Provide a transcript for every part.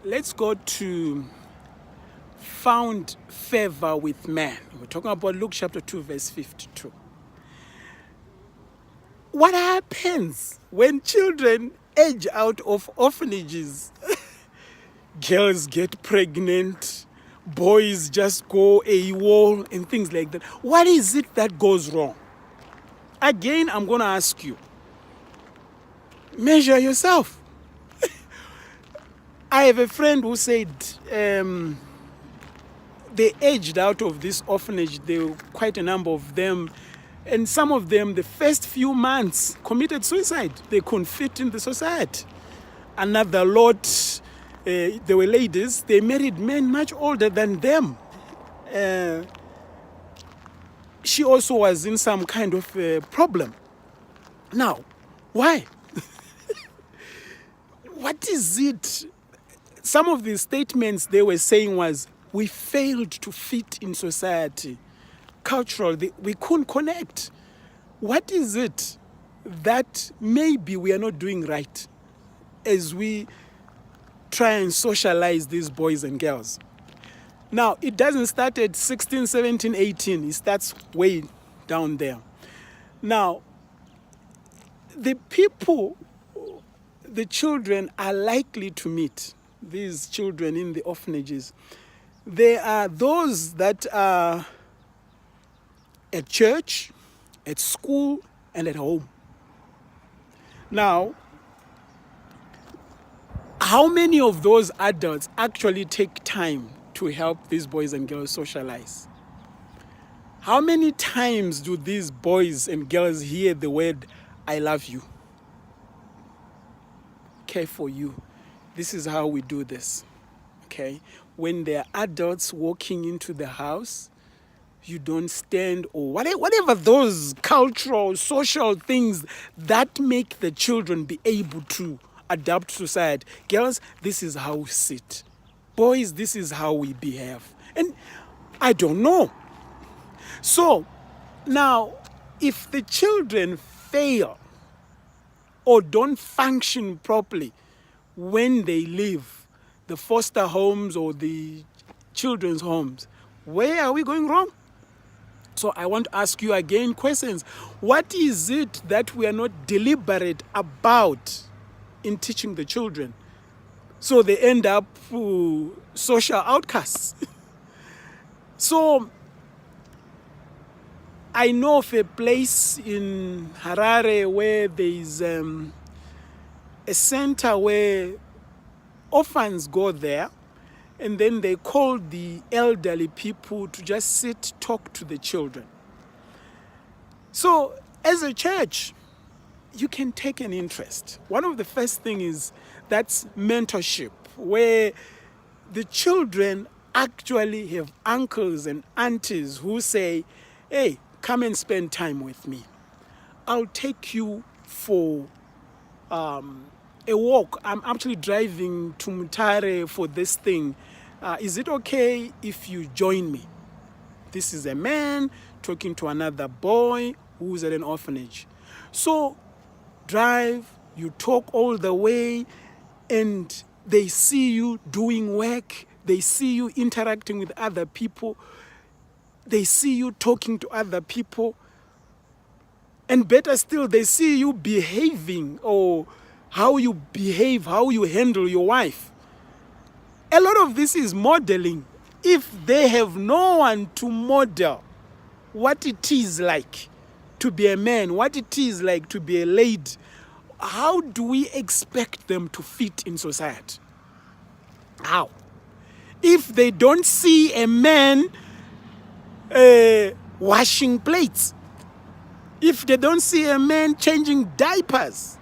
let's go to found favor with man. We're talking about Luke chapter 2, verse 52. What happens when children age out of orphanages? Girls get pregnant, boys just go AWOL and things like that. What is it that goes wrong? Again, I'm going to ask you, measure yourself. I have a friend who said they aged out of this orphanage. There were quite a number of them. And some of them, the first few months, committed suicide. They couldn't fit in the society. Another lot, they were ladies. They married men much older than them. She also was in some kind of problem. Now, why? What is it? Some of the statements they were saying was, we failed to fit in society. Culturally, we couldn't connect. What is it that maybe we are not doing right as we try and socialize these boys and girls? Now, it doesn't start at 16, 17, 18. It starts way down there. Now, the people, the children are likely to meet, these children in the orphanages, they are those that are at church, at school, and at home. Now, how many of those adults actually take time to help these boys and girls socialize? How many times do these boys and girls hear the word, I love you, care for you? This is how we do this, okay? When there are adults walking into the house, you don't stand, or whatever those cultural, social things that make the children be able to adapt to society. Girls, this is how we sit. Boys, this is how we behave. And I don't know. So, now, if the children fail or don't function properly when they leave the foster homes or the children's homes, where are we going wrong? So I want to ask you again questions. What is it that we are not deliberate about in teaching the children? So they end up social outcasts. So I know of a place in Harare where there is a center where orphans go there, and then they call the elderly people to just sit, talk to the children. So as a church, you can take an interest. One of the first things is that's mentorship, where the children actually have uncles and aunties who say, hey, come and spend time with me. I'll take you for a walk. I'm actually driving to Mutare for this thing. Is it okay if you join me? This is a man talking to another boy who's at an orphanage. So drive, you talk all the way, and they see you doing work. They see you interacting with other people. They see you talking to other people. And better still, they see you behaving, or how you behave, how you handle your wife. A lot of this is modeling. If they have no one to model what it is like to be a man, what it is like to be a lady, how do we expect them to fit in society? How? If they don't see a man washing plates, if they don't see a man changing diapers,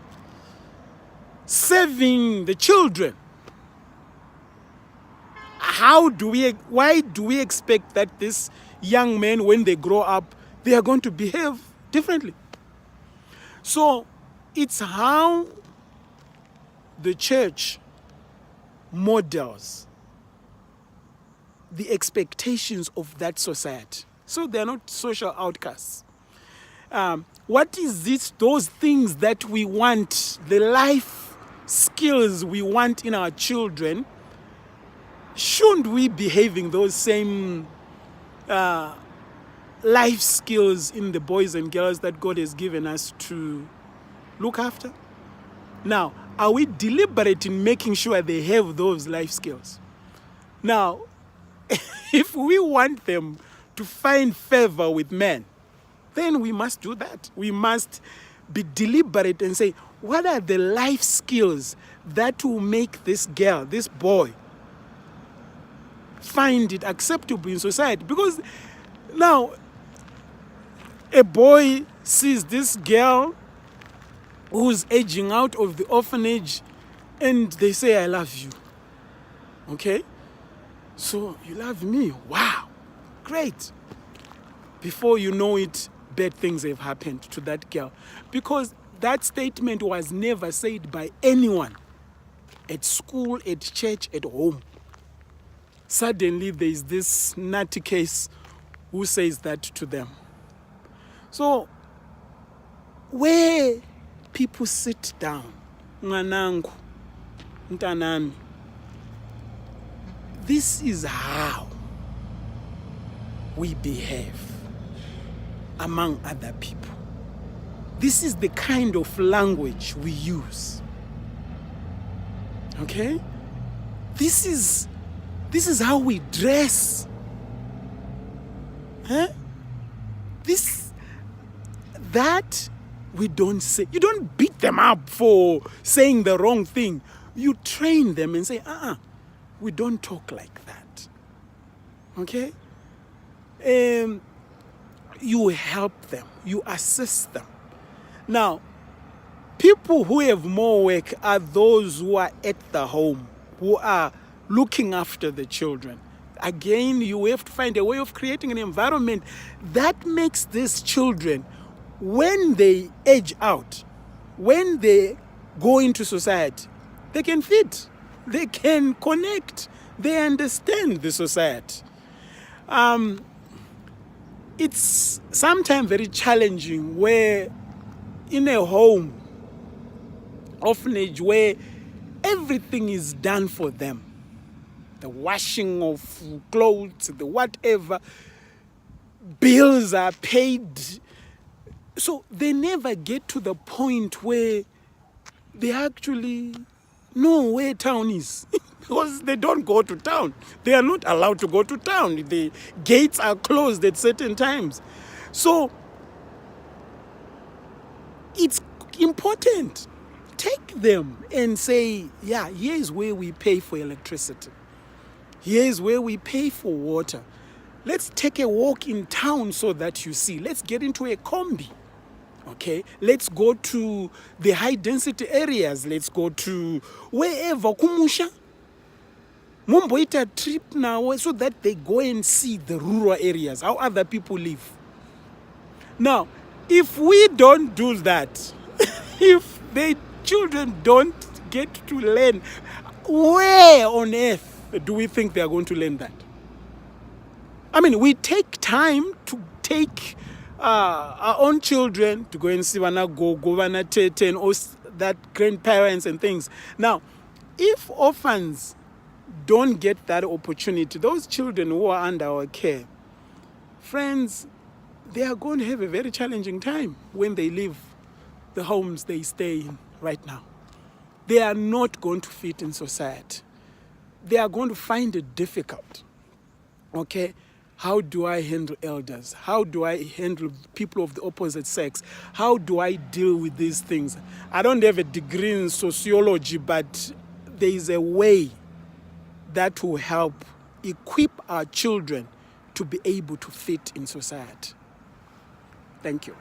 serving the children, why do we expect that these young men, when they grow up, they are going to behave differently? So it's how the church models the expectations of that society. So they're not social outcasts. What is it, those things that we want, the life skills we want in our children, shouldn't we be having those same life skills in the boys and girls that God has given us to look after? Now, are we deliberate in making sure they have those life skills? Now, if we want them to find favor with men, then we must do that. We must be deliberate and say, what are the life skills that will make this girl, this boy, find it acceptable in society? Because now, a boy sees this girl who's aging out of the orphanage and they say, I love you. Okay? So, you love me? Wow. Great. Before you know it, bad things have happened to that girl. Because that statement was never said by anyone. At school, at church, at home. Suddenly, there's this nutty case who says that to them. So, where people sit down, Nganangu, Ntanami, this is how we behave among other people. This is the kind of language we use. Okay? This is how we dress. Huh? That we don't say. You don't beat them up for saying the wrong thing. You train them and say, we don't talk like that. Okay? You help them. You assist them. Now, people who have more work are those who are at the home, who are looking after the children. Again, you have to find a way of creating an environment that makes these children, when they age out, when they go into society, they can fit, they can connect, they understand the society. It's sometimes very challenging where in a home, orphanage, where everything is done for them. The washing of clothes, the whatever, bills are paid. So they never get to the point where they actually know where town is. Because they don't go to town. They are not allowed to go to town. The gates are closed at certain times. So it's important. Take them and say, here's where we pay for electricity. Here's where we pay for water. Let's take a walk in town so that you see. Let's get into a combi. Okay, let's go to the high density areas. Let's go to wherever, Kumusha. Mumboita trip now so that they go and see the rural areas, how other people live. Now, if we don't do that, if the children don't get to learn, where on earth do we think they are going to learn that? I mean, we take time to take our own children to go and see Govana Tete and all that grandparents and things. Now, if orphans don't get that opportunity, those children who are under our care, friends, they are going to have a very challenging time when they leave the homes they stay in right now. They are not going to fit in society. They are going to find it difficult. Okay? How do I handle elders? How do I handle people of the opposite sex? How do I deal with these things? I don't have a degree in sociology, but there is a way that will help equip our children to be able to fit in society. Thank you.